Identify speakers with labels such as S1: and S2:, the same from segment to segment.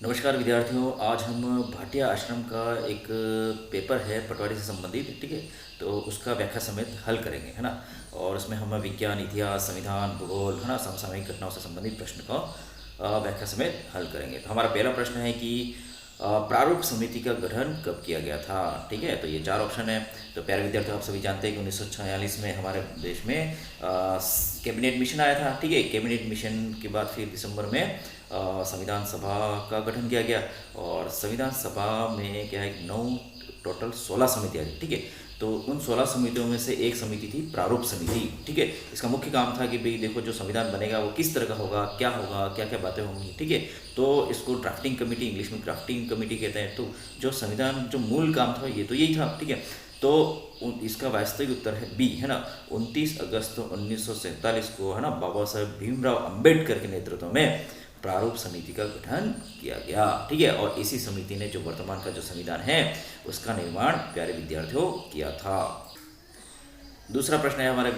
S1: नमस्कार विद्यार्थियों, आज हम भाटिया आश्रम का एक पेपर है पटवारी से संबंधित, ठीक है। तो उसका व्याख्या समेत हल करेंगे, है ना। और उसमें हम विज्ञान, इतिहास, संविधान, भूगोल, है ना, समसामयिक घटनाओं से संबंधित प्रश्न का व्याख्या समेत हल करेंगे। तो हमारा पहला प्रश्न है कि प्रारूप समिति का गठन कब किया गया था, ठीक है। तो ये चार ऑप्शन है। तो प्यारे विद्यार्थियों, आप सभी जानते हैं कि 1946 में हमारे देश में कैबिनेट मिशन आया था, ठीक है। कैबिनेट मिशन के बाद फिर दिसंबर में संविधान सभा का गठन किया गया। और संविधान सभा में क्या है, 9 टोटल 16 समितियाँ थी, ठीक है। तो उन 16 समितियों में से एक समिति थी प्रारूप समिति, ठीक है। इसका मुख्य काम था कि भाई देखो, जो संविधान बनेगा वो किस तरह का होगा, क्या क्या बातें होंगी, ठीक है। तो इसको ड्राफ्टिंग कमेटी, इंग्लिश में ड्राफ्टिंग कमेटी कहते हैं। तो जो संविधान जो मूल काम था ये तो यही था, ठीक है। तो इसका वास्तविक उत्तर है बी, है ना। 29 अगस्त 1947 को, है ना, बाबा साहेब भीमराव अंबेडकर के नेतृत्व में प्रारूप समिति का गठन किया गया, ठीक है। और इसी समिति ने जो वर्तमान का जो संविधान है उसका निर्माण प्यारे विद्यार्थियों किया था। दूसरा प्रश्न है हमारे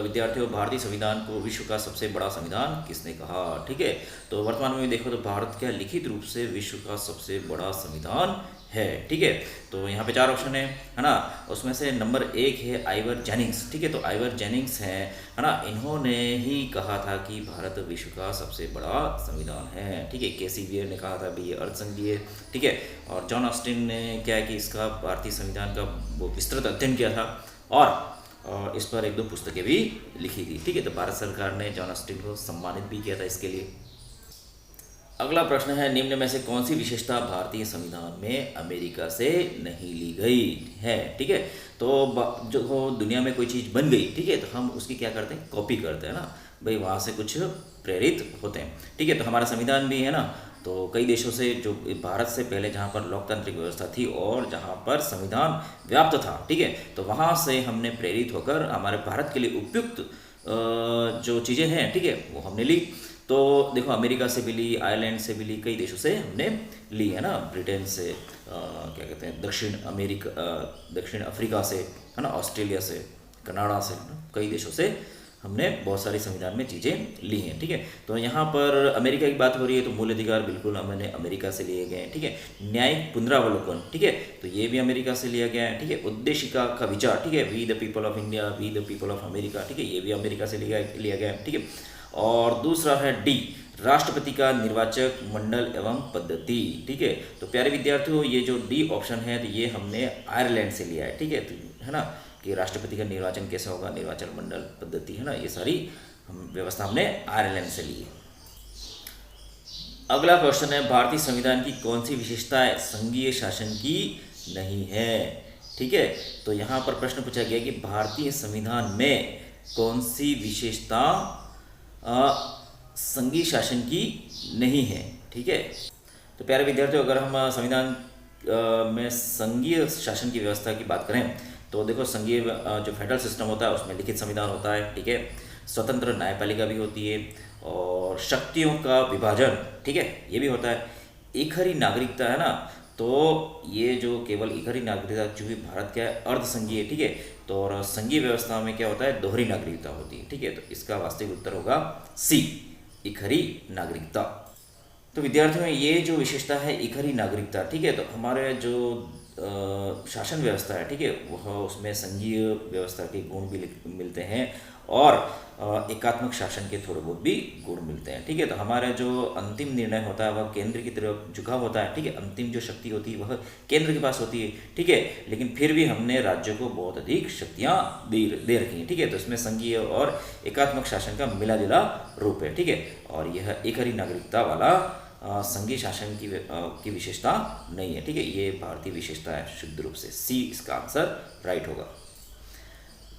S1: विद्यार्थियों, भारतीय संविधान को विश्व का सबसे बड़ा संविधान किसने कहा, ठीक है। तो वर्तमान में देखो तो भारत क्या लिखित रूप से विश्व का सबसे बड़ा संविधान है, ठीक है। तो यहाँ पे चार ऑप्शन है ना। उसमें से नंबर 1 है आइवर जेनिंग्स, ठीक है। तो आइवर जेनिंग्स है ना, इन्होंने ही कहा था कि भारत विश्व का सबसे बड़ा संविधान है, ठीक है। केसी वियर ने कहा था भी ये अर्धसंघीय, ठीक है। और जॉन ऑस्टिन ने क्या है कि इसका भारतीय संविधान का वो विस्तृत अध्ययन किया था और इस पर 1-2 पुस्तकें भी लिखी थी, ठीक है। तो भारत सरकार ने जॉन ऑस्टिन को सम्मानित भी किया था इसके लिए। अगला प्रश्न है, निम्न में से कौन सी विशेषता भारतीय संविधान में अमेरिका से नहीं ली गई है, ठीक है। तो जो दुनिया में कोई चीज़ बन गई, ठीक है, तो हम उसकी क्या करते हैं, कॉपी करते हैं ना भाई, वहाँ से कुछ प्रेरित होते हैं, ठीक है। तो हमारा संविधान भी है ना, तो कई देशों से, जो भारत से पहले जहाँ पर लोकतांत्रिक व्यवस्था थी और जहाँ पर संविधान व्याप्त था, ठीक है, तो वहाँ से हमने प्रेरित होकर हमारे भारत के लिए उपयुक्त जो चीज़ें हैं, ठीक है, वो हमने ली। तो देखो, अमेरिका से भी ली, आयरलैंड से भी ली, कई देशों से हमने ली, है ना। ब्रिटेन से, क्या कहते हैं, दक्षिण अफ्रीका से, है ना, ऑस्ट्रेलिया से, कनाडा से, कई देशों से हमने बहुत सारी संविधान में चीज़ें ली हैं, ठीक है। तो यहाँ पर अमेरिका की बात हो रही है, तो मूल अधिकार बिल्कुल हमने अमेरिका से लिए गए हैं, ठीक है। न्यायिक पुनरावलोकन, ठीक है, तो ये भी अमेरिका से लिया गया है, ठीक है। उद्देशिका का विचार, ठीक है, we the people of India, we the people of America, ठीक है, ये भी अमेरिका से लिया गया है, ठीक है। और दूसरा है डी, राष्ट्रपति का निर्वाचक मंडल एवं पद्धति, ठीक है। तो प्यारे विद्यार्थियों, ये जो डी ऑप्शन है तो ये हमने आयरलैंड से लिया है, ठीक है। तो है ना कि राष्ट्रपति का निर्वाचन कैसे होगा, निर्वाचन मंडल पद्धति, है ना, ये सारी व्यवस्था हमने आयरलैंड से ली है। अगला क्वेश्चन है, भारतीय संविधान की कौन सी विशेषता संघीय शासन की नहीं है, ठीक है। तो यहाँ पर प्रश्न पूछा गया कि भारतीय संविधान में कौन सी विशेषता संघीय शासन की नहीं है, ठीक है। तो प्यारे विद्यार्थियों, अगर हम संविधान में संघीय शासन की व्यवस्था की बात करें तो देखो, संघीय जो फेडरल सिस्टम होता है उसमें लिखित संविधान होता है, ठीक है। स्वतंत्र न्यायपालिका भी होती है और शक्तियों का विभाजन, ठीक है, ये भी होता है। एकहरी नागरिकता, है ना, तो ये जो केवल एकहरी नागरिकता, चूँकि भारत क्या है, अर्धसंघीय, ठीक है। तो और संघीय व्यवस्था में क्या होता है, दोहरी नागरिकता होती है, ठीक है। तो इसका वास्तविक उत्तर होगा सी, एकहरी नागरिकता। तो विद्यार्थियों, ये जो विशेषता है एकहरी नागरिकता, ठीक है, तो हमारे जो शासन व्यवस्था है, ठीक है, वह उसमें संघीय व्यवस्था के गुण भी मिलते हैं और एकात्मक शासन के थोड़े बहुत भी गुण मिलते हैं, ठीक है। तो हमारा जो अंतिम निर्णय होता है वह केंद्र की तरफ झुका होता है, ठीक है। अंतिम जो शक्ति होती है वह केंद्र के पास होती है, ठीक है। लेकिन फिर भी हमने राज्यों को बहुत अधिक शक्तियाँ दे रखी हैं, ठीक है। तो इसमें संघीय और एकात्मक शासन का मिला जुला रूप है, ठीक है। और यह एकहरी नागरिकता वाला संघीय शासन की विशेषता नहीं है, ठीक है। ये भारतीय विशेषता है, शुद्ध रूप से सी इसका आंसर राइट होगा।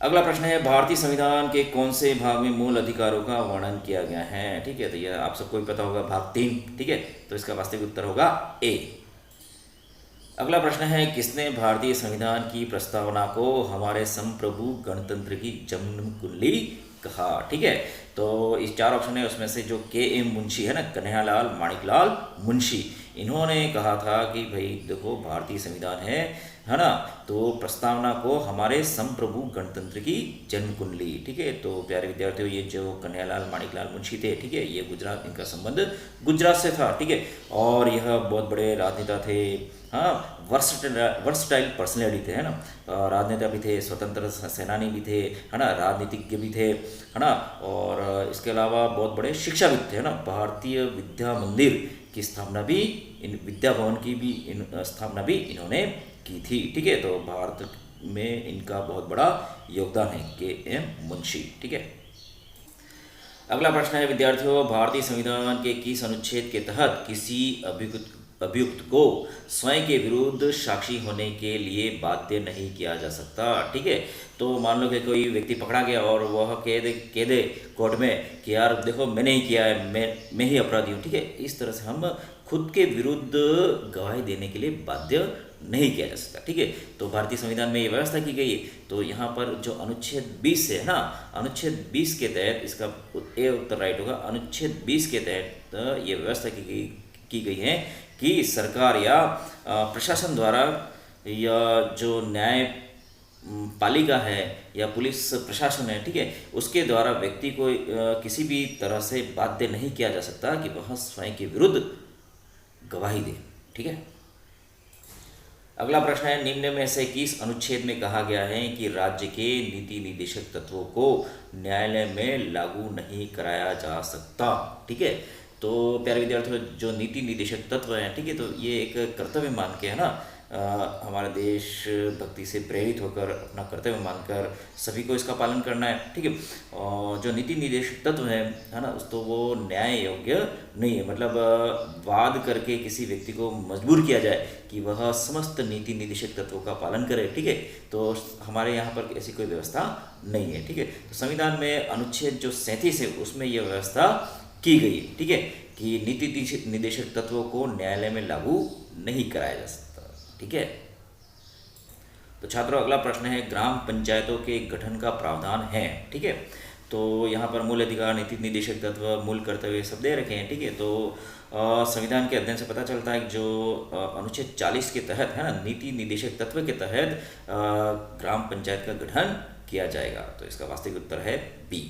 S1: अगला प्रश्न है, भारतीय संविधान के कौन से भाग में मूल अधिकारों का वर्णन किया गया है, ठीक है। तो यह आप सबको भी पता होगा, भाग 3, ठीक है। तो इसका वास्तविक उत्तर होगा ए। अगला प्रश्न है, किसने भारतीय संविधान की प्रस्तावना को हमारे संप्रभु गणतंत्र की जन्म कुंडली कहा, ठीक है। तो इस चार ऑप्शन है, उसमें से जो के एम मुंशी है ना, कन्हैयालाल माणिकलाल मुंशी, इन्होंने कहा था कि भाई देखो भारतीय संविधान है ना, तो प्रस्तावना को हमारे संप्रभु गणतंत्र की जन्म कुंडली, ठीक है। तो प्यारे विद्यार्थियों, ये जो कन्हैयालाल माणिकलाल मुंशी थे, ठीक है, ये गुजरात, इनका संबंध गुजरात से था, ठीक है। और यह बहुत बड़े राजनेता थे, हाँ, वर्सटाइल पर्सनैलिटी थे, है ना, राजनेता भी थे, स्वतंत्र सेनानी भी थे, है ना, राजनीतिज्ञ भी थे, है ना, और इसके अलावा बहुत बड़े शिक्षाविद थे, है ना। भारतीय विद्या मंदिर की स्थापना भी, इन विद्या भवन की भी स्थापना भी इन्होंने की थी, ठीक है। तो भारत में इनका बहुत बड़ा योगदान है, के.एम. मुंशी, ठीक है। अगला प्रश्न है विद्यार्थियों, भारतीय संविधान के किस अनुच्छेद के तहत किसी अभियुक्त को स्वयं के विरुद्ध साक्षी होने के लिए बाध्य नहीं किया जा सकता, ठीक है। तो मान लो कि कोई व्यक्ति पकड़ा गया और वह कह दे कोर्ट में कि यार देखो मैंने ही किया है, मैं ही अपराधी हूँ, ठीक है। इस तरह से हम खुद के विरुद्ध गवाही देने के लिए बाध्य नहीं किया जा सकता, ठीक है। तो भारतीय संविधान में ये व्यवस्था की गई है। तो यहाँ पर जो अनुच्छेद 20 है ना, अनुच्छेद 20 के तहत इसका ए उत्तर राइट होगा। अनुच्छेद 20 के तहत ये व्यवस्था की गई है कि सरकार या प्रशासन द्वारा या जो न्याय पालिका है या पुलिस प्रशासन है, ठीक है, उसके द्वारा व्यक्ति को किसी भी तरह से बाध्य नहीं किया जा सकता कि वह स्वयं के विरुद्ध गवाही दे, ठीक है। अगला प्रश्न है, निम्न में से किस अनुच्छेद में कहा गया है कि राज्य के नीति निदेशक तत्वों को न्यायालय में लागू नहीं कराया जा सकता, ठीक है। तो प्यारे विद्यार्थियों, जो नीति निदेशक तत्व हैं, ठीक है, तो ये एक कर्तव्य मान के, है ना, हमारे देश भक्ति से प्रेरित होकर अपना कर्तव्य मानकर सभी को इसका पालन करना है, ठीक है। और जो नीति निदेशक तत्व है ना, तो वो न्याय योग्य नहीं है, मतलब वाद करके किसी व्यक्ति को मजबूर किया जाए कि वह समस्त नीति निदेशक तत्वों का पालन करे, ठीक है। तो हमारे यहाँ पर ऐसी कोई व्यवस्था नहीं है, ठीक है। तो संविधान में अनुच्छेद जो 37 है उसमें यह व्यवस्था की गई है, ठीक है, कि नीति निदेशक तत्वों को न्यायालय में लागू नहीं कराया जा सकता, ठीक है। तो छात्रों, अगला प्रश्न है, ग्राम पंचायतों के गठन का प्रावधान है, ठीक है। तो यहाँ पर मूल अधिकार, नीति निदेशक तत्व, मूल कर्तव्य सब दे रखे हैं, ठीक है। तो संविधान के अध्ययन से पता चलता है कि जो अनुच्छेद 40 के तहत, है ना, नीति निदेशक तत्व के तहत ग्राम पंचायत का गठन किया जाएगा। तो इसका वास्तविक उत्तर है बी।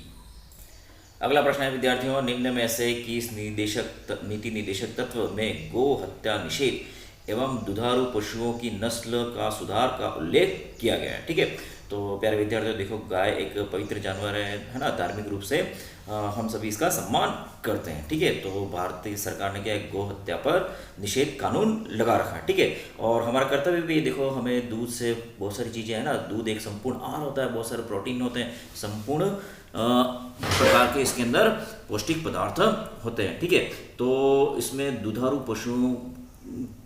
S1: अगला प्रश्न है विद्यार्थियों, निम्न में से किस नीति निदेशक तत्व में गो हत्या निषेध एवं दुधारू पशुओं की नस्ल का सुधार का उल्लेख किया गया है, ठीक है। तो प्यारे विद्यार्थियों, देखो, गाय एक पवित्र जानवर है ना, धार्मिक रूप से हम सभी इसका सम्मान करते हैं, ठीक है। तो भारतीय सरकार ने क्या है, गो हत्या पर निषेध कानून लगा रखा है, ठीक है। और हमारा कर्तव्य भी, देखो, हमें दूध से बहुत सारी चीज़ें हैं ना, दूध एक संपूर्ण आहार होता है, बहुत सारे प्रोटीन होते हैं, संपूर्ण प्रकार के इसके अंदर पौष्टिक पदार्थ होते हैं, ठीक है। तो इसमें दुधारू पशुओं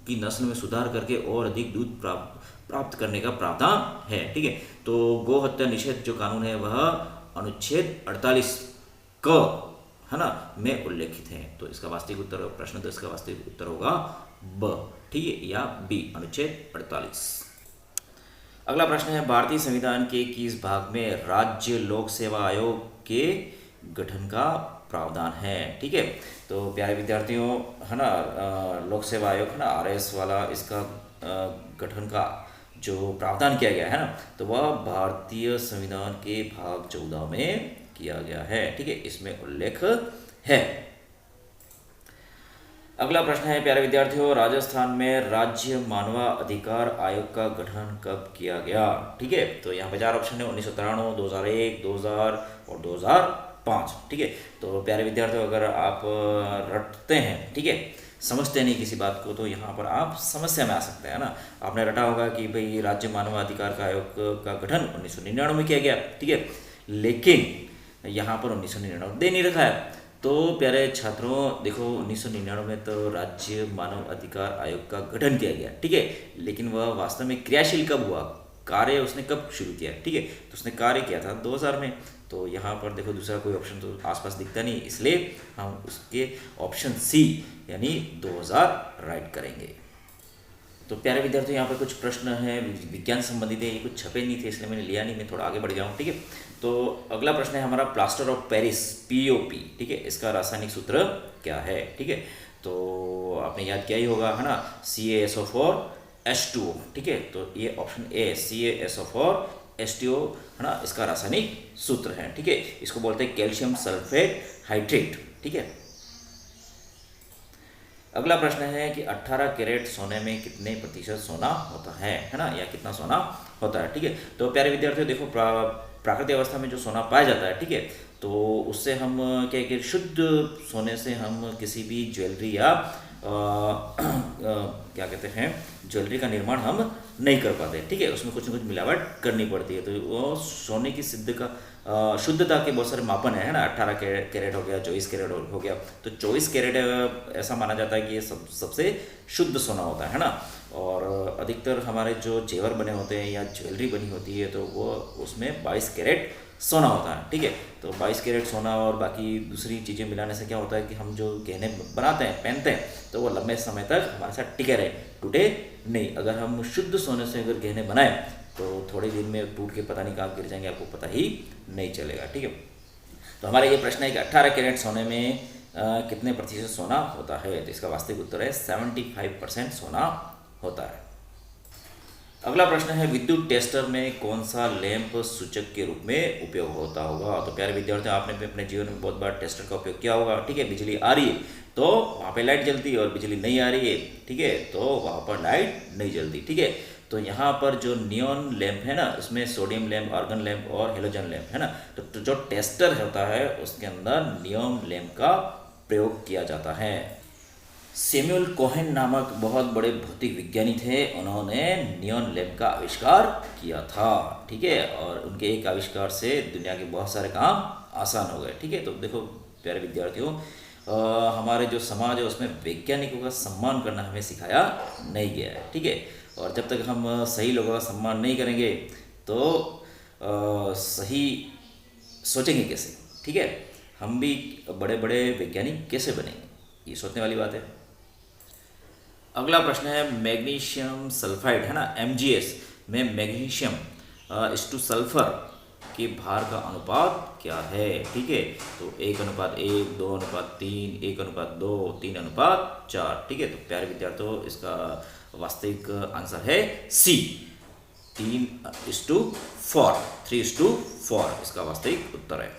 S1: की नस्ल में सुधार करके और अधिक दूध प्राप्त करने का प्रावधान है, ठीक है। तो गो हत्या निषेध जो कानून है वह अनुच्छेद 48 क, है ना, में उल्लेखित है। तो इसका वास्तविक उत्तर, प्रश्न तो इसका वास्तविक उत्तर होगा ब, ठीक है, या बी, अनुच्छेद 48। अगला प्रश्न है, भारतीय संविधान के किस भाग में राज्य लोक सेवा आयोग के गठन का प्रावधान है, ठीक है। तो प्यारे विद्यार्थियों, है ना, लोक सेवा आयोग, है ना, RS वाला, इसका गठन का जो प्रावधान किया गया है ना, तो वह भारतीय संविधान के भाग 14 में किया गया है, ठीक है, इसमें उल्लेख है। अगला प्रश्न है प्यारे विद्यार्थियों, राजस्थान में राज्य मानवाधिकार आयोग का गठन कब किया गया, ठीक है। तो यहाँ पे 4 ऑप्शन है, 1993, 2001, 2000 और 2005, ठीक है। तो प्यारे विद्यार्थियों, अगर आप रटते हैं, ठीक है, समझते नहीं किसी बात को, तो यहाँ पर आप समस्या में आ सकते हैं ना। आपने रटा होगा कि भाई राज्य मानवाधिकार का आयोग का गठन 1999 में किया गया, ठीक है, लेकिन यहाँ पर 1999 दे नहीं रखा है। तो प्यारे छात्रों, देखो, 1999 में तो राज्य मानव अधिकार आयोग का गठन किया गया, ठीक है, लेकिन वह वास्तव में क्रियाशील कब हुआ, कार्य उसने कब शुरू किया, ठीक है। तो उसने कार्य किया था 2000 में। तो यहाँ पर देखो, दूसरा कोई ऑप्शन तो आसपास दिखता नहीं, इसलिए हम उसके ऑप्शन सी यानी 2000 राइट करेंगे। तो प्यारे विद्यार्थियों, यहाँ पर कुछ प्रश्न हैं विज्ञान संबंधित है, ये कुछ छपे नहीं थे इसलिए मैंने लिया नहीं, मैं थोड़ा आगे बढ़ जाऊँ, ठीक है। तो अगला प्रश्न है हमारा, प्लास्टर ऑफ पेरिस, POP, ठीक है, इसका रासायनिक सूत्र क्या है, ठीक है। तो आपने याद किया ही होगा, है ना, CaSO4H2O, ठीक है। तो ये ऑप्शन ए CaSO4H2O, है ना, इसका रासायनिक सूत्र है, ठीक है। इसको बोलते हैं कैल्शियम सल्फेट हाइड्रेट, ठीक है। अगला प्रश्न है कि 18 कैरेट सोने में कितने प्रतिशत सोना होता है ना, या कितना सोना होता है, ठीक है। तो प्यारे विद्यार्थियों देखो, प्राकृतिक अवस्था में जो सोना पाया जाता है, ठीक है, तो उससे हम क्या कि शुद्ध सोने से हम किसी भी ज्वेलरी या क्या कहते हैं, ज्वेलरी का निर्माण हम नहीं कर पाते, ठीक है। उसमें कुछ न कुछ मिलावट करनी पड़ती है। तो वो सोने की शुद्धता के बहुत सारे मापन है ना। 18 कैरेट हो गया, 24 कैरेट हो गया। तो 24 कैरेट ऐसा माना जाता है कि ये सबसे शुद्ध सोना होता है ना। और अधिकतर हमारे जो जेवर बने होते हैं या ज्वेलरी बनी होती है, तो वो उसमें 22 कैरेट सोना होता है, ठीक है। तो 22 कैरेट सोना और बाकी दूसरी चीज़ें मिलाने से क्या होता है कि हम जो गहने बनाते हैं, पहनते हैं, तो वो लंबे समय तक हमारे साथ टिके रहे, टूटे नहीं। अगर हम शुद्ध सोने से अगर गहने बनाएं तो थोड़े दिन में टूट के पता नहीं कहाँ गिर जाएंगे, आपको पता ही नहीं चलेगा, ठीक है। तो हमारा ये प्रश्न है कि 18 कैरेट सोने में कितने प्रतिशत सोना होता है। तो इसका वास्तविक उत्तर है 75% सोना होता है। अगला प्रश्न है विद्युत टेस्टर में कौन सा लैंप सूचक के रूप में उपयोग होता होगा। तो प्यारे विद्यार्थियों, आपने भी अपने जीवन में बहुत बार टेस्टर का उपयोग किया होगा, ठीक है। बिजली आ रही है तो वहाँ पे लाइट जलती है, और बिजली नहीं आ रही है, ठीक है, तो वहाँ पर लाइट नहीं जलती, ठीक है। तो यहाँ पर जो नियॉन लैंप है ना, उसमें सोडियम लैंप, आर्गन लैंप और हेलोजन लैंप है ना। तो जो टेस्टर होता है उसके अंदर नियॉन लैंप का प्रयोग किया जाता है। सैमुअल कोहेन नामक बहुत बड़े भौतिक विज्ञानी थे, उन्होंने नियॉन लैंप का आविष्कार किया था, ठीक है। और उनके एक आविष्कार से दुनिया के बहुत सारे काम आसान हो गए, ठीक है। तो देखो प्यारे विद्यार्थियों, हमारे जो समाज है उसमें वैज्ञानिकों का सम्मान करना हमें सिखाया नहीं गया है, ठीक है। और जब तक हम सही लोगों का सम्मान नहीं करेंगे तो सही सोचेंगे कैसे, ठीक है। हम भी बड़े बड़े वैज्ञानिक कैसे बनेंगे, ये सोचने वाली बात है। अगला प्रश्न है मैग्नीशियम सल्फाइड, है ना, MgS में मैग्नीशियम टू सल्फर के भार का अनुपात क्या है, ठीक है। तो 1:1, 2:3, 1:2, 3:4, ठीक है। तो प्यारे विद्यार्थियों, इसका वास्तविक आंसर है C, 3:4, 3:4 इसका वास्तविक उत्तर है।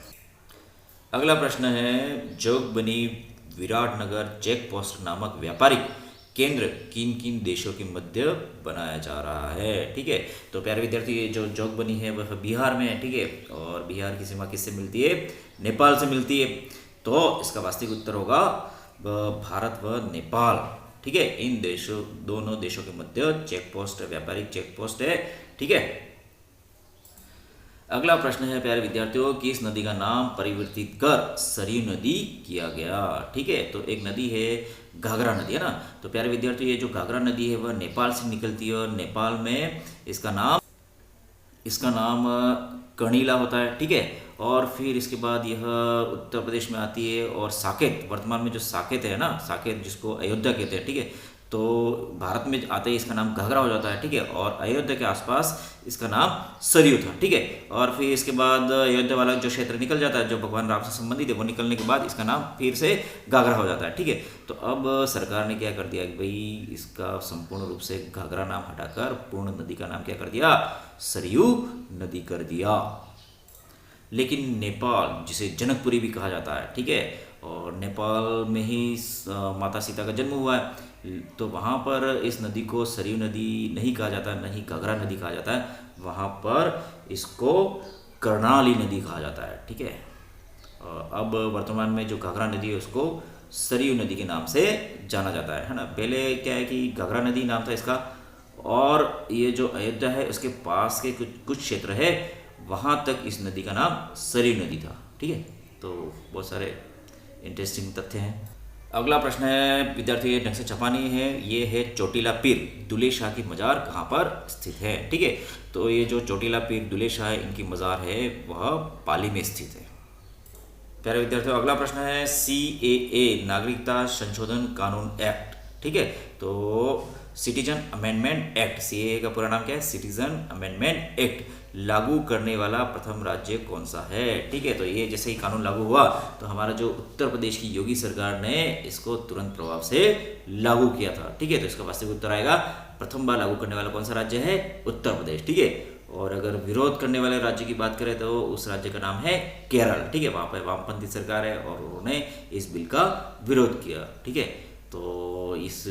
S1: अगला प्रश्न है जोगबनी विराटनगर चेक पोस्ट नामक व्यापारिक केंद्र किन किन देशों के मध्य बनाया जा रहा है, ठीक है। तो प्यारे विद्यार्थी, ये जो जोगबनी है वह बिहार में है, ठीक है। और बिहार की सीमा किससे मिलती है, नेपाल से मिलती है। तो इसका वास्तविक उत्तर होगा भारत व नेपाल, ठीक है। इन दोनों देशों के मध्य चेक पोस्ट, व्यापारिक चेक पोस्ट है, ठीक है। अगला प्रश्न है प्यारे विद्यार्थियों, किस नदी का नाम परिवर्तित कर सरयू नदी किया गया, ठीक है। तो एक नदी है घाघरा नदी, है ना। तो प्यारे विद्यार्थियों, ये जो घाघरा नदी है वह नेपाल से निकलती है, और नेपाल में इसका नाम कर्णिला होता है, ठीक है। और फिर इसके बाद यह उत्तर प्रदेश में आती है, और साकेत, वर्तमान में जो साकेत है ना, साकेत जिसको अयोध्या कहते हैं, ठीक है। तो भारत में आते ही इसका नाम घाघरा हो जाता है, ठीक है। और अयोध्या के आसपास इसका नाम सरयू था, ठीक है। और फिर इसके बाद अयोध्या वाला जो क्षेत्र निकल जाता है, जो भगवान राम से संबंधित है, वो निकलने के बाद इसका नाम फिर से घाघरा हो जाता है, ठीक है। तो अब सरकार ने क्या कर दिया कि भाई इसका संपूर्ण रूप से घाघरा नाम हटाकर पूर्ण नदी का नाम क्या कर दिया, सरयू नदी कर दिया। लेकिन नेपाल, जिसे जनकपुरी भी कहा जाता है, ठीक है, और नेपाल में ही माता सीता का जन्म हुआ है, तो वहाँ पर इस नदी को सरयू नदी नहीं कहा जाता, नहीं घाघरा नदी कहा जाता है, वहाँ पर इसको कर्णाली नदी कहा जाता है, ठीक है। अब वर्तमान में जो घाघरा नदी है उसको सरयू नदी के नाम से जाना जाता है ना। पहले क्या है कि घाघरा नदी नाम था इसका, और ये जो अयोध्या है उसके पास के कुछ क्षेत्र है, वहाँ तक इस नदी का नाम सरयू नदी था, ठीक है। तो बहुत सारे इंटरेस्टिंग तथ्य हैं। अगला प्रश्न है विद्यार्थी ढंग से छपा नहीं है, ये है चोटीला पीर दुले शाह की मज़ार कहाँ पर स्थित है, ठीक है। तो ये जो चोटीला पीर दुले शाह इनकी मज़ार है वह पाली में स्थित है। प्यारे विद्यार्थियों, अगला प्रश्न है CAA नागरिकता संशोधन कानून एक्ट, ठीक है। तो सिटीजन अमेंडमेंट एक्ट, CAA का पूरा नाम क्या है, सिटीजन अमेंडमेंट एक्ट लागू करने वाला प्रथम राज्य कौन सा है। ठीक है, तो ये जैसे ही कानून लागू हुआ तो हमारा जो उत्तर प्रदेश की योगी सरकार ने इसको तुरंत प्रभाव से लागू किया था। ठीक है, तो इसका वास्तविक उत्तर आएगा प्रथम बार लागू करने वाला कौन सा राज्य है, उत्तर प्रदेश। ठीक है, और अगर विरोध करने वाले राज्य की बात करें तो उस राज्य का नाम है केरल। ठीक है, वहाँ पर वामपंथी सरकार है और उन्होंने इस बिल का विरोध किया। ठीक है, तो इस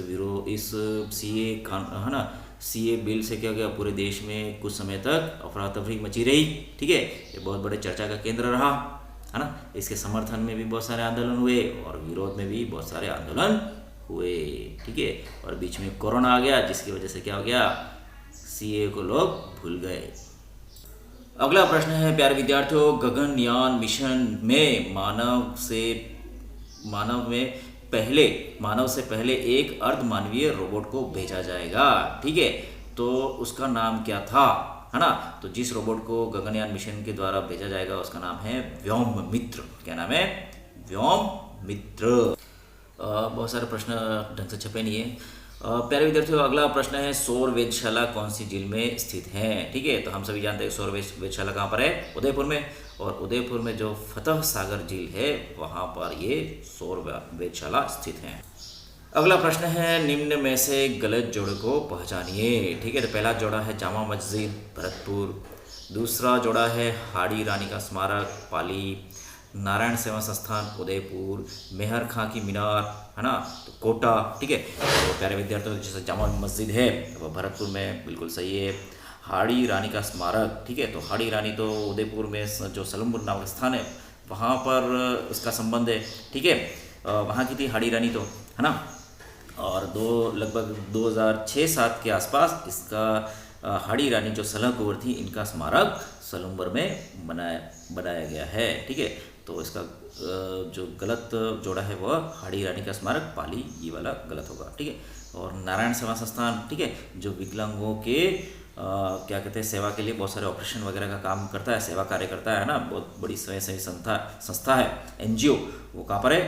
S1: सीए है ना, सीए बिल से क्या गया, पूरे देश में कुछ समय तक अफरा तफरी मची रही। ठीक है, ये बहुत बड़े चर्चा का केंद्र रहा, है ना। इसके समर्थन में भी बहुत सारे आंदोलन हुए और विरोध में भी बहुत सारे आंदोलन हुए। ठीक है, और बीच में कोरोना आ गया जिसकी वजह से क्या हो गया, सीए को लोग भूल गए। अगला प्रश्न है प्यारे विद्यार्थियों, गगनयान मिशन में मानव से पहले एक अर्धमानवीय रोबोट को भेजा जाएगा। ठीक है, तो उसका नाम क्या था, है ना। तो जिस रोबोट को गगनयान मिशन के द्वारा भेजा जाएगा उसका नाम है व्योममित्र। क्या नाम है, व्योममित्र। बहुत सारे प्रश्न ढंग से छपे नहीं है। प्यारे विद्यार्थियों, अगला प्रश्न है सौर वेधशाला कौन सी झील में स्थित है। ठीक है, तो हम सभी जानते हैं सौर वेधशाला कहाँ पर है, उदयपुर में। और उदयपुर में जो फतह सागर झील है वहाँ पर ये सौर वेधशाला स्थित है। अगला प्रश्न है निम्न में से गलत जोड़े को पहचानिए। ठीक है, तो पहला जोड़ा है जामा मस्जिद भरतपुर, दूसरा जोड़ा है हाड़ी रानी का स्मारक पाली, नारायण सेवा संस्थान उदयपुर, मेहर खां की मीनार, है ना, तो कोटा। ठीक है, तो प्यारे विद्यार्थियों जैसे जामा मस्जिद है वो भरतपुर में बिल्कुल सही है। हाड़ी रानी का स्मारक, ठीक है, तो हाड़ी रानी तो उदयपुर में जो सलमपुर नामक स्थान है वहाँ पर उसका संबंध है। ठीक है, वहाँ की थी हाड़ी रानी तो, है ना। और लगभग 2006-07 के आसपास इसका हाड़ी रानी जो सलह कुंवर थी इनका स्मारक सलूम्बर में बनाया गया है। ठीक है, तो इसका जो गलत जोड़ा है वह हाड़ी रानी का स्मारक पाली, ये वाला गलत होगा। ठीक है, और नारायण सेवा संस्थान, ठीक है, जो विकलांगों के क्या कहते हैं सेवा के लिए बहुत सारे ऑपरेशन वगैरह का काम करता है, सेवा कार्य करता है ना, बहुत बड़ी स्वयंसेवी संस्था है, एनजीओ, वो कहाँ पर है,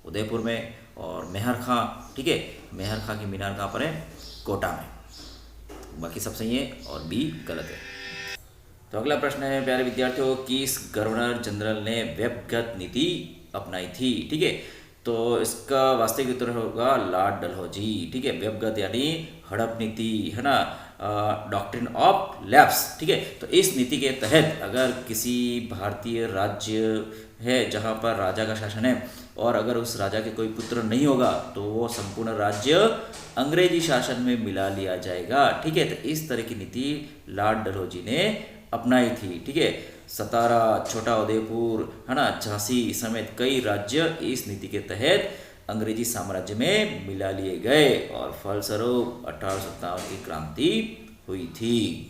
S1: उदयपुर में। और मेहर खां, ठीक है, मेहर खां की मीनार कहाँ पर है, कोटा में। बाकी सब सही है और बी गलत है। तो अगला प्रश्न है प्यारे विद्यार्थियों, किस गवर्नर जनरल ने व्यक्तिगत नीति अपनाई थी। ठीक है, तो इसका वास्तविक उत्तर होगा लॉर्ड डलहौजी। ठीक है, व्यक्तिगत यानी हड़प नीति, है ना, डॉक्ट्रिन ऑफ लैप्स। ठीक है, तो इस नीति के तहत अगर किसी भारतीय राज्य है जहाँ पर राजा का शासन है और अगर उस राजा के कोई पुत्र नहीं होगा तो वो संपूर्ण राज्य अंग्रेजी शासन में मिला लिया जाएगा। ठीक है, तो इस तरह की नीति लॉर्ड डलहौजी ने अपनाई थी। ठीक है, सतारा, छोटा उदयपुर, है ना, झांसी समेत कई राज्य इस नीति के तहत अंग्रेजी साम्राज्य में मिला लिए गए और फलस्वरूप 1857 की क्रांति हुई थी।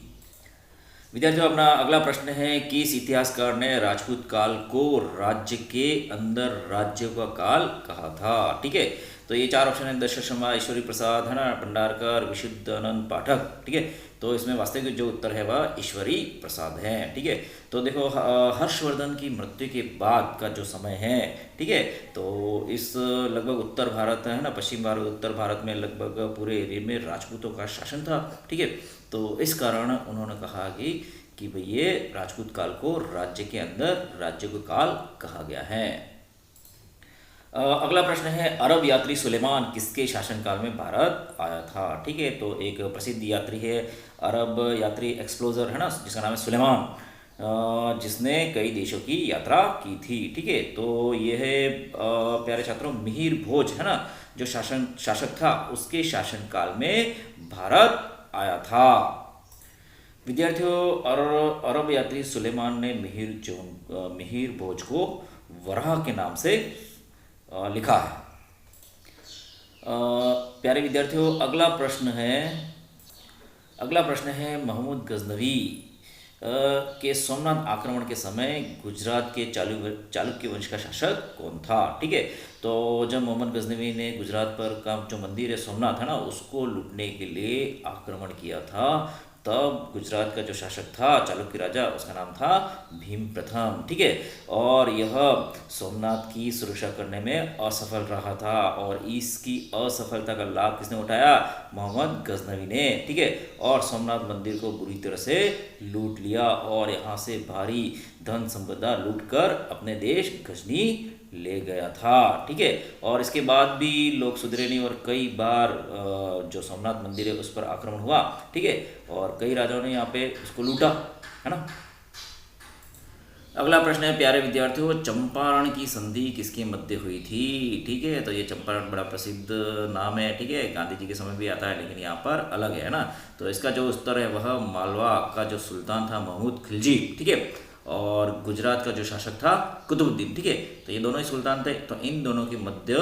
S1: विद्यार्थियों, अपना अगला प्रश्न है किस इतिहासकार ने राजपूत काल को राज्य के अंदर राज्य का काल कहा था। ठीक है, तो ये चार ऑप्शन है, दशरथ शर्मा, ईश्वरी प्रसाद, है ना, भंडारकर, विशुद्धानंद पाठक। ठीक है, तो इसमें वास्तविक जो उत्तर है वह ईश्वरी प्रसाद है। ठीक है, तो देखो हर्षवर्धन की मृत्यु के बाद का जो समय है, ठीक है, तो इस लगभग उत्तर भारत है ना, पश्चिम भारत उत्तर भारत में लगभग पूरे एरिया में राजपूतों का शासन था। ठीक है, तो इस कारण उन्होंने कहा कि भाई ये राजपूत काल को राज्य के अंदर राज्य को काल कहा गया है। अगला प्रश्न है अरब यात्री सुलेमान किसके शासनकाल में भारत आया था। ठीक है, तो एक प्रसिद्ध यात्री है अरब यात्री एक्सप्लोरर, है ना, जिसका नाम है सुलेमान, जिसने कई देशों की यात्रा की थी। ठीक है, तो यह है प्यारे छात्रों मिहिर भोज, है ना, जो शासक था उसके शासनकाल में भारत आया था। विद्यार्थियों, अरब यात्री सुलेमान ने मिहिर भोज को वराह के नाम से लिखा है। प्यारे विद्यार्थियों, अगला प्रश्न है महमूद गजनवी के सोमनाथ आक्रमण के समय गुजरात के चालुक्य वंश का शासक कौन था। ठीक है, तो जब मोहम्मद गजनवी ने गुजरात पर का जो मंदिर है सोमनाथ, है ना, उसको लूटने के लिए आक्रमण किया था तब गुजरात का जो शासक था चालुक्य राजा, उसका नाम था भीम प्रथम। ठीक है, और यह सोमनाथ की सुरक्षा करने में असफल रहा था, और इसकी असफलता का लाभ किसने उठाया? मोहम्मद गजनवी ने। ठीक है, और सोमनाथ मंदिर को बुरी तरह से लूट लिया और यहाँ से भारी धन संपदा लूट कर अपने देश गजनी ले गया था। ठीक है, और इसके बाद भी लोग सुधरे नहीं और कई बार जो सोमनाथ मंदिर है उस पर आक्रमण हुआ। ठीक है, और कई राजाओं ने यहाँ पे उसको लूटा, है ना। अगला प्रश्न है प्यारे विद्यार्थियों, चंपारण की संधि किसके मध्य हुई थी? ठीक है, तो ये चंपारण बड़ा प्रसिद्ध नाम है। ठीक है, गांधी जी के समय भी आता है, लेकिन यहाँ पर अलग है ना। तो इसका जो उत्तर है वह मालवा का जो सुल्तान था महमूद खिलजी, ठीक है, और गुजरात का जो शासक था कुतुबुद्दीन। ठीक है, तो ये दोनों ही सुल्तान थे, तो इन दोनों के मध्य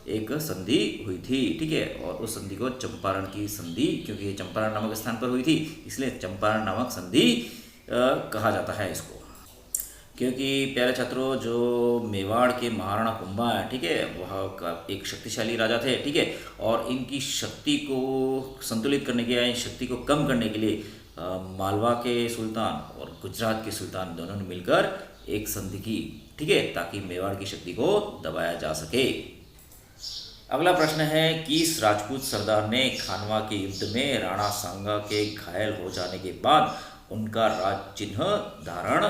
S1: एक संधि हुई थी। ठीक है, और उस संधि को चंपारण की संधि, क्योंकि ये चंपारण नामक स्थान पर हुई थी, इसलिए चंपारण नामक संधि कहा जाता है इसको। क्योंकि प्यारे छात्रों, जो मेवाड़ के महाराणा कुंभा है, ठीक है, वह एक शक्तिशाली राजा थे। ठीक है, और इनकी शक्ति को संतुलित करने के लिए, शक्ति को कम करने के लिए मालवा के सुल्तान और गुजरात के सुल्तान दोनों ने मिलकर एक संधि की। ठीक है, ताकि मेवाड़ की शक्ति को दबाया जा सके। अगला प्रश्न है, किस राजपूत सरदार ने खानवा के युद्ध में राणा सांगा के घायल हो जाने के बाद उनका राज चिन्ह धारण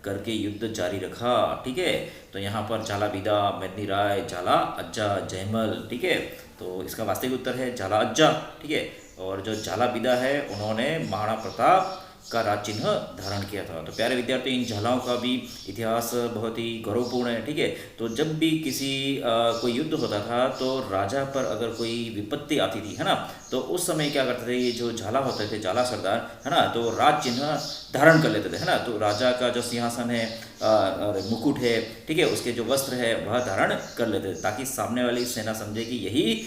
S1: करके युद्ध जारी रखा? ठीक है, तो यहाँ पर झाला बीदा, मेदिनी राय, झाला अज्जा, जयमल। ठीक है, तो इसका वास्तविक उत्तर है झाला अज्जा। ठीक है, और जो झाला बीदा है उन्होंने महाराणा प्रताप का राज चिन्ह धारण किया था। तो प्यारे विद्यार्थी, इन झालाओं का भी इतिहास बहुत ही गौरवपूर्ण है। ठीक है, तो जब भी किसी कोई युद्ध होता था तो राजा पर अगर कोई विपत्ति आती थी, है ना, तो उस समय क्या करते थे, ये जो झाला होते थे, झाला सरदार, है ना, तो राज चिन्ह धारण कर लेते थे, है ना। तो राजा का जो सिंहासन है और मुकुट है, ठीक है, उसके जो वस्त्र है वह धारण कर लेते थे, ताकि सामने वाली सेना समझे कि यही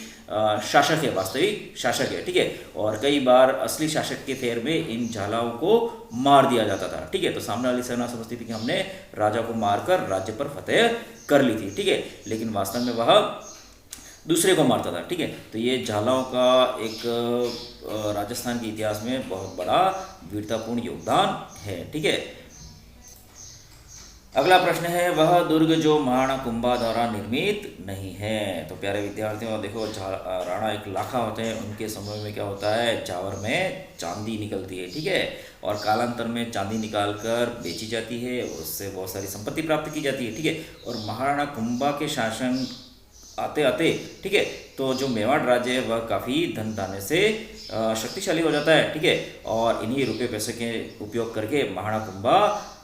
S1: शासक है, वास्तविक शासक है। ठीक है, और कई बार असली शासक के फेर में इन झालाओं को मार दिया जाता था। ठीक है, तो सामने वाली सेना समझती थी कि हमने राजा को मारकर राज्य पर फतेह कर ली थी। ठीक है, लेकिन वास्तव में वह दूसरे को मारता था। ठीक है, तो ये झालाओं का एक राजस्थान के इतिहास में बहुत बड़ा वीरतापूर्ण योगदान है। ठीक है, अगला प्रश्न है, वह दुर्ग जो महाराणा कुंभा द्वारा निर्मित नहीं है? तो प्यारे विद्यार्थियों देखो, राणा एक लाखा होते हैं, उनके समय में क्या होता है, जावर में चांदी निकलती है। ठीक है, और कालांतर में चांदी निकालकर बेची जाती है, उससे बहुत सारी संपत्ति प्राप्त की जाती है। ठीक है, और महाराणा कुंभा के शासन आते आते, ठीक है, तो जो मेवाड़ राज्य है वह काफ़ी धन दाने से शक्तिशाली हो जाता है। ठीक है, और इन्हीं रुपये पैसे के उपयोग करके महाराणा कुंभा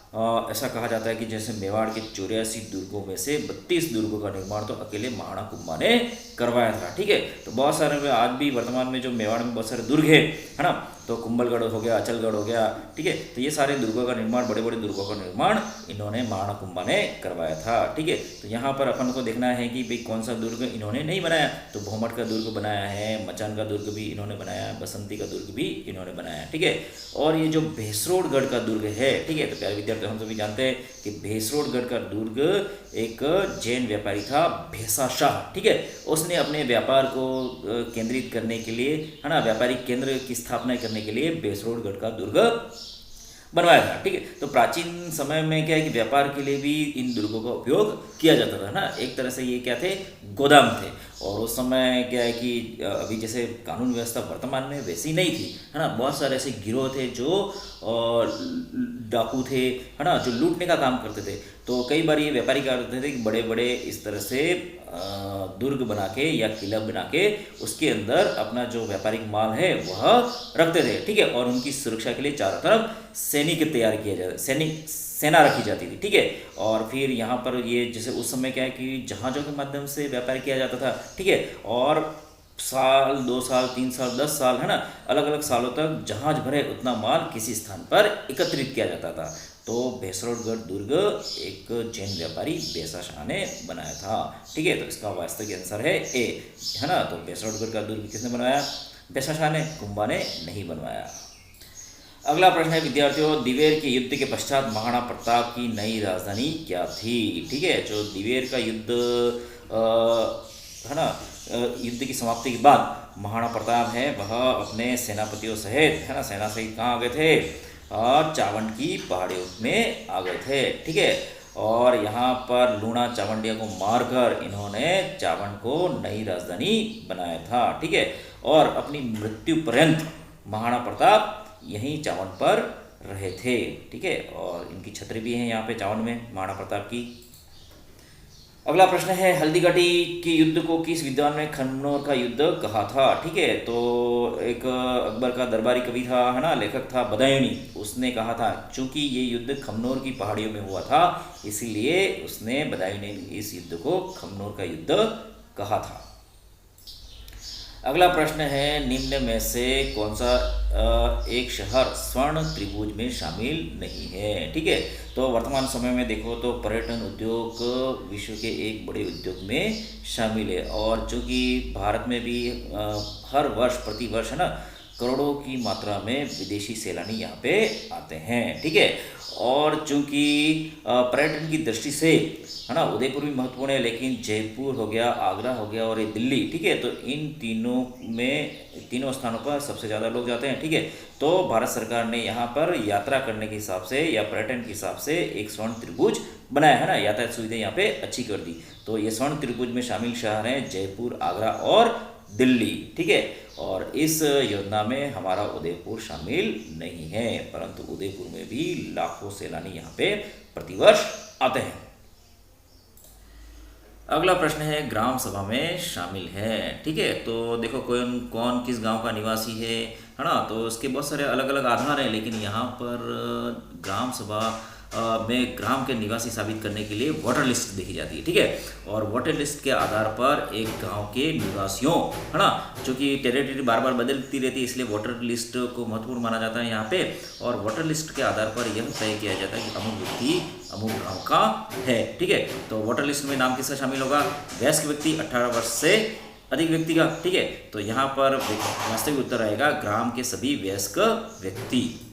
S1: ऐसा कहा जाता है कि जैसे मेवाड़ के 84 दुर्गों में से 32 दुर्गों का निर्माण तो अकेले महाराणा कुंभा ने करवाया था। ठीक है, तो बहुत सारे आज भी वर्तमान में जो मेवाड़ में बहुत सारे दुर्ग है ना, तो कुंभलगढ़ हो गया, अचलगढ़ हो गया। ठीक है, तो ये सारे दुर्गों का निर्माण, बड़े बड़े दुर्गों का निर्माण इन्होंने महाराणा कुंभा ने करवाया था। ठीक है, तो यहाँ पर अपन को देखना है कि भाई कौन सा दुर्ग इन्होंने नहीं बनाया। तो भोमट का दुर्ग बनाया है, मचान का दुर्ग भी इन्होंने बनाया, बसंती का दुर्ग भी इन्होंने बनाया। ठीक है, और ये जो भेसरोडगढ़ का दुर्ग है, ठीक है, तो प्यारे विद्यार्थी हम सभी जानते हैं कि भेसरोडगढ़ का दुर्ग एक जैन व्यापारी था, भेसा शाह। ठीक है, उसने अपने व्यापार को केंद्रित करने के लिए, है ना, व्यापारिक केंद्र की स्थापना करने के लिए भेसरोडगढ़ का दुर्ग बनवाया था। ठीक है, तो प्राचीन समय में क्या है कि व्यापार के लिए भी इन दुर्गों का उपयोग किया जाता था ना। एक तरह से ये क्या थे, गोदाम थे। और उस समय क्या है कि अभी जैसे कानून व्यवस्था वर्तमान में वैसी नहीं थी, है ना। बहुत सारे ऐसे गिरोह थे जो डाकू थे, है ना, जो लूटने का काम करते थे। तो कई बार ये व्यापारी क्या करते थे कि बड़े बड़े इस तरह से दुर्ग बना के या किला बना के उसके अंदर अपना जो व्यापारिक माल है वह रखते थे। ठीक है, और उनकी सुरक्षा के लिए चारों तरफ सैनिक तैयार किया जाता, सेना रखी जाती थी। ठीक है, और फिर यहाँ पर ये जैसे उस समय क्या है कि जहाज़ों के माध्यम से व्यापार किया जाता था। ठीक है, और साल 2 साल 3 साल 10 साल, है ना, अलग अलग सालों तक जहाज भरे उतना माल किसी स्थान पर एकत्रित किया जाता था। तो भेसरोडगढ़ दुर्ग एक जैन व्यापारी भेसा शाह ने बनाया था। ठीक है, तो इसका वास्तविक आंसर है ए, है ना। तो भेसरोडगढ़ का दुर्ग किसने बनवाया? भेसा शाह ने, कुंभा ने नहीं बनवाया। अगला प्रश्न है विद्यार्थियों, दिवेर के युद्ध के पश्चात महाराणा प्रताप की नई राजधानी क्या थी? ठीक है, जो दिवेर का युद्ध है ना, युद्ध की समाप्ति के बाद महाराणा प्रताप है वह अपने सेनापतियों सहित, है ना, सेना सहित कहाँ आ गए थे, चावंड की पहाड़ियों में आ गए थे। ठीक है, और यहाँ पर लूणा चावंडिया को मारकर इन्होंने चावंड को नई राजधानी बनाया था। ठीक है, और अपनी मृत्यु पर्यंत महाराणा प्रताप यहीं चावंड पर रहे थे। ठीक है, और इनकी छतरी भी है यहाँ पे चावंड में महाराणा प्रताप की। अगला प्रश्न है, हल्दी घाटी के युद्ध को किस विद्वान ने खन्नौर का युद्ध कहा था। ठीक है, तो एक अकबर का दरबारी कवि था, है ना, लेखक था बदायूनी, उसने कहा था चूंकि ये युद्ध खन्नौर की पहाड़ियों में हुआ था इसीलिए उसने बदायूनी ने इस युद्ध को खन्नौर का युद्ध कहा था। अगला प्रश्न है, निम्न में से कौन सा एक शहर स्वर्ण त्रिभुज में शामिल नहीं है। ठीक है, तो वर्तमान समय में देखो तो पर्यटन उद्योग विश्व के एक बड़े उद्योग में शामिल है, और चूँकि भारत में भी हर वर्ष प्रतिवर्ष, है ना, करोड़ों की मात्रा में विदेशी सैलानी यहाँ पे आते हैं। ठीक है, और चूँकि पर्यटन की दृष्टि से, है ना, उदयपुर भी महत्वपूर्ण है, लेकिन जयपुर हो गया, आगरा हो गया और ये दिल्ली, ठीक है, तो इन तीनों स्थानों पर सबसे ज़्यादा लोग जाते हैं। ठीक है, तो भारत सरकार ने यहाँ पर यात्रा करने के हिसाब से या पर्यटन के हिसाब से एक स्वर्ण त्रिभुज बनाया, है ना, यातायात सुविधा यहाँ पे अच्छी कर दी। तो ये स्वर्ण त्रिभुज में शामिल शहर हैं जयपुर, आगरा और दिल्ली। ठीक है, और इस योजना में हमारा उदयपुर शामिल नहीं है, परंतु उदयपुर में भी लाखों सैलानी यहाँ पे प्रतिवर्ष आते हैं। अगला प्रश्न है, ग्राम सभा में शामिल है। ठीक है, तो देखो कौन कौन किस गांव का निवासी है ना, तो उसके बहुत सारे अलग अलग आधार हैं, लेकिन यहाँ पर ग्राम सभा में ग्राम के निवासी साबित करने के लिए वोटर लिस्ट देखी जाती है। ठीक है, और वोटर लिस्ट के आधार पर एक गांव के निवासियों, है ना, चूँकि टेरिटरी बार बार बदलती रहती है इसलिए वोटर लिस्ट को महत्वपूर्ण माना जाता है यहाँ पे, और वोटर लिस्ट के आधार पर यह तय किया जाता है कि अमुक व्यक्ति अमुक गाँव का है। ठीक है, तो वोटर लिस्ट में नाम किसका शामिल होगा, वयस्क व्यक्ति 18 वर्ष से अधिक व्यक्ति का। ठीक है, तो यहाँ पर वास्तविक उत्तर आएगा ग्राम के सभी वयस्क व्यक्ति।